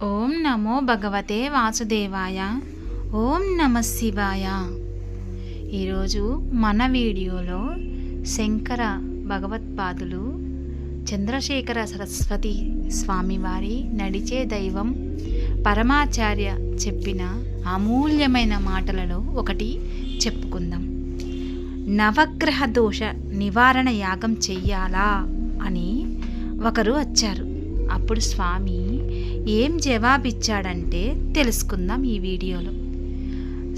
ఓం నమో భగవతే వాసుదేవాయ. ఓం నమ శివాయ. ఈరోజు మన వీడియోలో శంకర భగవత్పాదులు చంద్రశేఖర సరస్వతి స్వామివారి నడిచే దైవం పరమాచార్య చెప్పిన అమూల్యమైన మాటలలో ఒకటి చెప్పుకుందాం. నవగ్రహ దోష నివారణ యాగం చెయ్యాలా అని ఒకరు వచ్చారు. అప్పుడు స్వామి ఏం జవాబిచ్చాడంటే తెలుసుకుందాం ఈ వీడియోలో.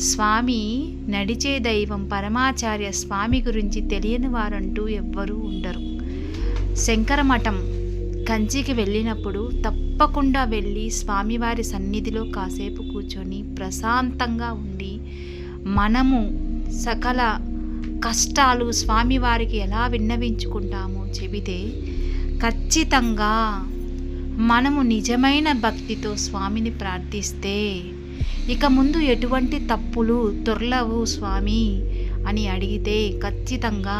స్వామి నడిచే దైవం పరమాచార్య స్వామి గురించి తెలియని వారంటూ ఎవ్వరూ ఉండరు. శంకర మఠం కంచికి వెళ్ళినప్పుడు తప్పకుండా వెళ్ళి స్వామివారి సన్నిధిలో కాసేపు కూర్చొని ప్రశాంతంగా ఉండి మనము సకల కష్టాలు స్వామివారికి ఎలా విన్నవించుకుంటామో చెబితే ఖచ్చితంగా మనము నిజమైన భక్తితో స్వామిని ప్రార్థిస్తే ఇక ముందు ఎటువంటి తప్పులు దొర్లవు స్వామి అని అడిగితే ఖచ్చితంగా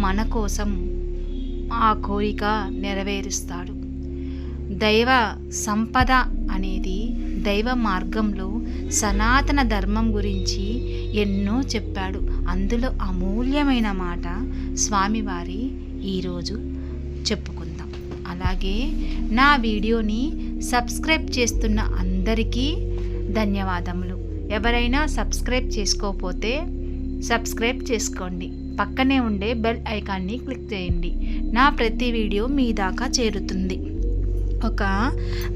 మన కోసం ఆ కోరిక నెరవేరుస్తాడు. దైవ సంపద అనేది దైవ మార్గంలో సనాతన ధర్మం గురించి ఎన్నో చెప్పాడు. అందులో అమూల్యమైన మాట స్వామివారి ఈరోజు చెప్పుకుందాం. అలాగే నా వీడియోని సబ్స్క్రైబ్ చేస్తున్న అందరికీ ధన్యవాదములు. ఎవరైనా సబ్స్క్రైబ్ చేసుకోకపోతే సబ్స్క్రైబ్ చేసుకోండి. పక్కనే ఉండే బెల్ ఐకాన్ని క్లిక్ చేయండి. నా ప్రతి వీడియో మీ దాకా చేరుతుంది. ఒక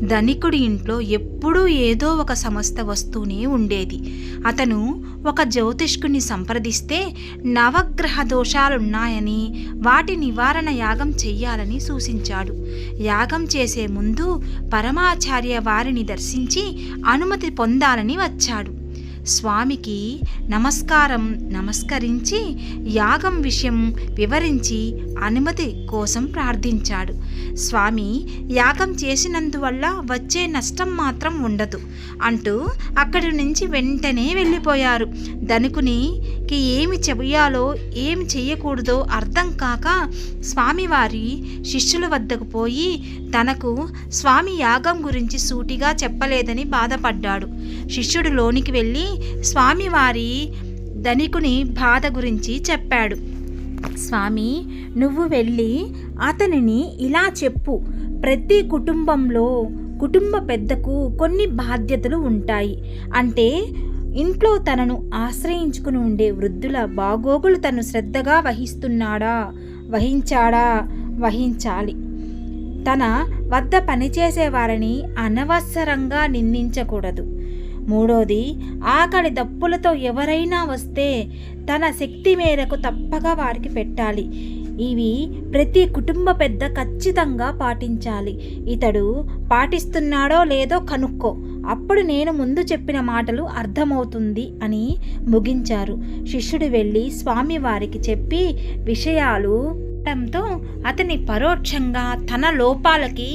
ధనికుడి ఇంట్లో ఎప్పుడూ ఏదో ఒక సమస్య వస్తూనే ఉండేది. అతను ఒక జ్యోతిష్కుని సంప్రదిస్తే నవగ్రహ దోషాలున్నాయని వాటి నివారణ యాగం చెయ్యాలని సూచించాడు. యాగం చేసే ముందు పరమాచార్య వారిని దర్శించి అనుమతి పొందాలని వచ్చాడు. స్వామికి నమస్కరించి యాగం విషయం వివరించి అనుమతి కోసం ప్రార్థించాడు. స్వామి యాగం చేసినందువల్ల వచ్చే నష్టం మాత్రం ఉండదు అంటూ అక్కడి నుంచి వెంటనే వెళ్ళిపోయారు. ధనికునికి ఏమి చెయ్యాలో ఏమి చెయ్యకూడదో అర్థం కాక స్వామివారి శిష్యుల వద్దకు పోయి తనకు స్వామి యాగం గురించి సూటిగా చెప్పలేదని బాధపడ్డాడు. శిష్యుడు లోనికి వెళ్ళి స్వామివారి ధనికుని బాధ గురించి చెప్పాడు. స్వామి, నువ్వు వెళ్ళి అతనిని ఇలా చెప్పు, ప్రతి కుటుంబంలో కుటుంబ పెద్దకు కొన్ని బాధ్యతలు ఉంటాయి. అంటే ఇంట్లో తనను ఆశ్రయించుకుని ఉండే వృద్ధుల బాగోగులు తను శ్రద్ధగా వహించాలి. తన వద్ద పనిచేసే వారిని అనవసరంగా నిందించకూడదు. మూడోది, ఆకలి దప్పులతో ఎవరైనా వస్తే తన శక్తి మేరకు తప్పగా వారికి పెట్టాలి. ఇవి ప్రతి కుటుంబ పెద్ద ఖచ్చితంగా పాటించాలి. ఇతడు పాటిస్తున్నాడో లేదో కనుక్కో, అప్పుడు నేను ముందు చెప్పిన మాటలు అర్థమవుతుంది అని ముగించారు. శిష్యుడు వెళ్ళి స్వామివారికి చెప్పి విషయాలు తో అతని పరోక్షంగా తన లోపాలకి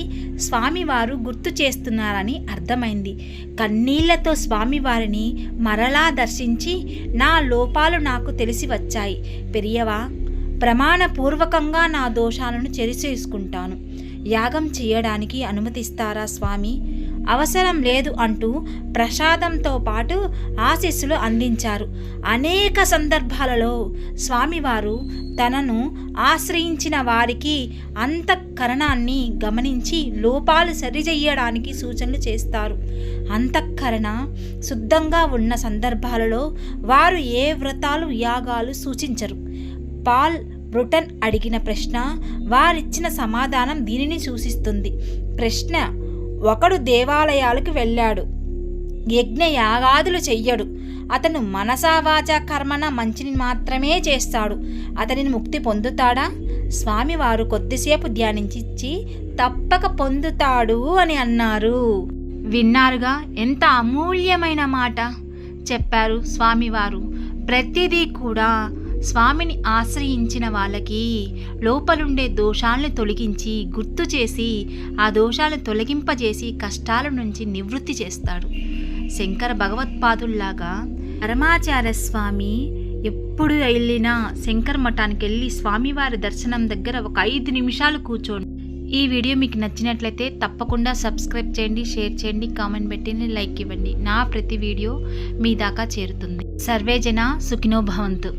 స్వామివారు గుర్తు చేస్తున్నారని అర్థమైంది. కన్నీళ్లతో స్వామివారిని మరలా దర్శించి నా లోపాలు నాకు తెలిసి వచ్చాయి పెరియవా, ప్రమాణపూర్వకంగా నా దోషాలను చెరిచేసుకుంటాను. యాగం చేయడానికి అనుమతిస్తారా స్వామి? అవసరం లేదు అంటూ ప్రసాదంతో పాటు ఆశీస్సులు అందించారు. అనేక సందర్భాలలో స్వామివారు తనను ఆశ్రయించిన వారికి అంతఃకరణాన్ని గమనించి లోపాలు సరిచేయడానికి సూచనలు చేస్తారు. అంతఃకరణ శుద్ధంగా ఉన్న సందర్భాలలో వారు ఏ వ్రతాలు యాగాలు సూచించరు. పాల్ బ్రుటన్ అడిగిన ప్రశ్న, వారిచ్చిన సమాధానం దీనిని సూచిస్తుంది. ప్రశ్న: ఒకడు దేవాలయాలకు వెళ్ళాడు, యజ్ఞయాగాదులు చెయ్యడు. అతను మనసా వాచా కర్మన మంచిని మాత్రమే చేస్తాడు. అతనిని ముక్తి పొందుతాడా? స్వామివారు కొద్దిసేపు ధ్యానించి తప్పక పొందుతాడు అని అన్నారు. విన్నారుగా, ఎంత అమూల్యమైన మాట చెప్పారు స్వామివారు. ప్రతిదీ కూడా స్వామిని ఆశ్రయించిన వాళ్ళకి లోపలుండే దోషాలను తొలగించి గుర్తు చేసి ఆ దోషాలను తొలగింపజేసి కష్టాల నుంచి నివృత్తి చేస్తాడు. శంకర భగవత్పాదుల్లాగా పరమాచార్య స్వామి ఎప్పుడు వెళ్ళినా శంకర మఠానికి వెళ్ళి స్వామివారి దర్శనం దగ్గర ఒక 5 నిమిషాలు కూర్చోండి. ఈ వీడియో మీకు నచ్చినట్లయితే తప్పకుండా సబ్స్క్రైబ్ చేయండి, షేర్ చేయండి, కామెంట్ పెట్టి లైక్ ఇవ్వండి. నా ప్రతి వీడియో మీ దాకా చేరుతుంది. సర్వే జన సుఖినో భవంతు.